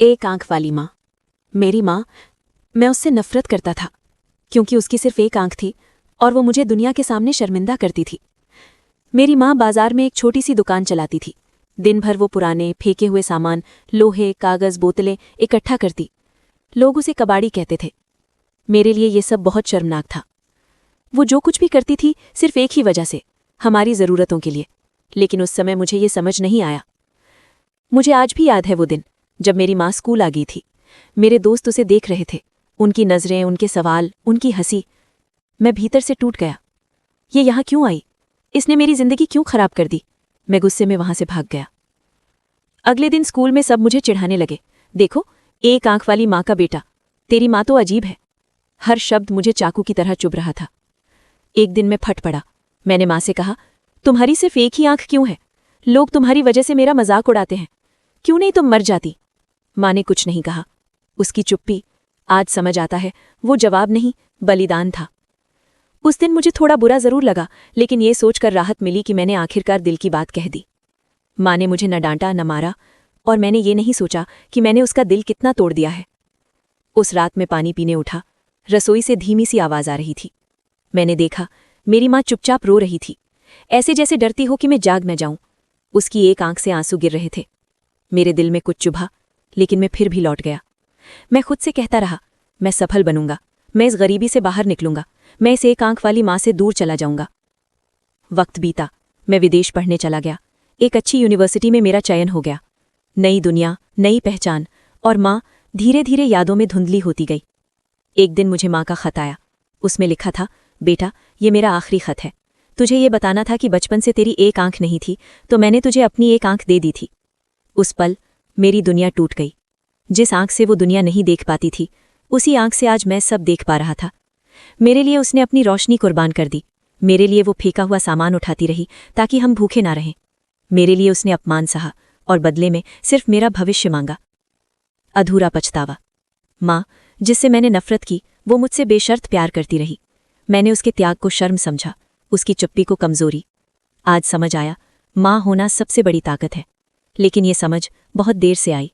एक आंख वाली माँ। मेरी माँ, मैं उससे नफरत करता था क्योंकि उसकी सिर्फ एक आंख थी और वो मुझे दुनिया के सामने शर्मिंदा करती थी। मेरी माँ बाजार में एक छोटी सी दुकान चलाती थी। दिन भर वो पुराने फेंके हुए सामान, लोहे, कागज, बोतलें इकट्ठा करती। लोग उसे कबाड़ी कहते थे। मेरे लिए ये सब बहुत शर्मनाक था। वो जो कुछ भी करती थी सिर्फ एक ही वजह से, हमारी ज़रूरतों के लिए। लेकिन उस समय मुझे ये समझ नहीं आया। मुझे आज भी याद है वो दिन जब मेरी माँ स्कूल आ गई थी। मेरे दोस्त उसे देख रहे थे, उनकी नज़रें, उनके सवाल, उनकी हंसी। मैं भीतर से टूट गया। ये यहाँ क्यों आई? इसने मेरी जिंदगी क्यों खराब कर दी? मैं गुस्से में वहां से भाग गया। अगले दिन स्कूल में सब मुझे चिढ़ाने लगे। देखो, एक आंख वाली माँ का बेटा, तेरी माँ तो अजीब है। हर शब्द मुझे चाकू की तरह चुभ रहा था। एक दिन मैं फट पड़ा। मैंने माँ से कहा, तुम्हारी सिर्फ एक ही आंख क्यों है? लोग तुम्हारी वजह से मेरा मजाक उड़ाते हैं। क्यों नहीं तुम मर जाती? माँ ने कुछ नहीं कहा। उसकी चुप्पी, आज समझ आता है, वो जवाब नहीं, बलिदान था। उस दिन मुझे थोड़ा बुरा जरूर लगा, लेकिन ये सोचकर राहत मिली कि मैंने आखिरकार दिल की बात कह दी। माँ ने मुझे न डांटा न मारा, और मैंने ये नहीं सोचा कि मैंने उसका दिल कितना तोड़ दिया है। उस रात में पानी पीने उठा। रसोई से धीमी सी आवाज आ रही थी। मैंने देखा, मेरी माँ चुपचाप रो रही थी, ऐसे जैसे डरती हो कि मैं जाग न जाऊं। उसकी एक आंख से आंसू गिर रहे थे। मेरे दिल में कुछ चुभा, लेकिन मैं फिर भी लौट गया। मैं खुद से कहता रहा, मैं सफल बनूंगा, मैं इस गरीबी से बाहर निकलूंगा, मैं इस एक आंख वाली माँ से दूर चला जाऊंगा। वक्त बीता, मैं विदेश पढ़ने चला गया। एक अच्छी यूनिवर्सिटी में मेरा चयन हो गया। नई दुनिया, नई पहचान, और माँ धीरे धीरे यादों में धुंधली होती गई। एक दिन मुझे माँ का खत आया। उसमें लिखा था, बेटा, ये मेरा आखिरी खत है। तुझे ये बताना था कि बचपन से तेरी एक आंख नहीं थी, तो मैंने तुझे अपनी एक आंख दे दी थी। उस पल मेरी दुनिया टूट गई। जिस आंख से वो दुनिया नहीं देख पाती थी, उसी आंख से आज मैं सब देख पा रहा था। मेरे लिए उसने अपनी रोशनी कुर्बान कर दी। मेरे लिए वो फेंका हुआ सामान उठाती रही ताकि हम भूखे ना रहें। मेरे लिए उसने अपमान सहा और बदले में सिर्फ मेरा भविष्य मांगा। अधूरा पछतावा। माँ, जिससे मैंने नफरत की, वो मुझसे बेशर्त प्यार करती रही। मैंने उसके त्याग को शर्म समझा, उसकी चुप्पी को कमजोरी। आज समझ आया, माँ होना सबसे बड़ी ताकत है। लेकिन ये समझ बहुत देर से आई।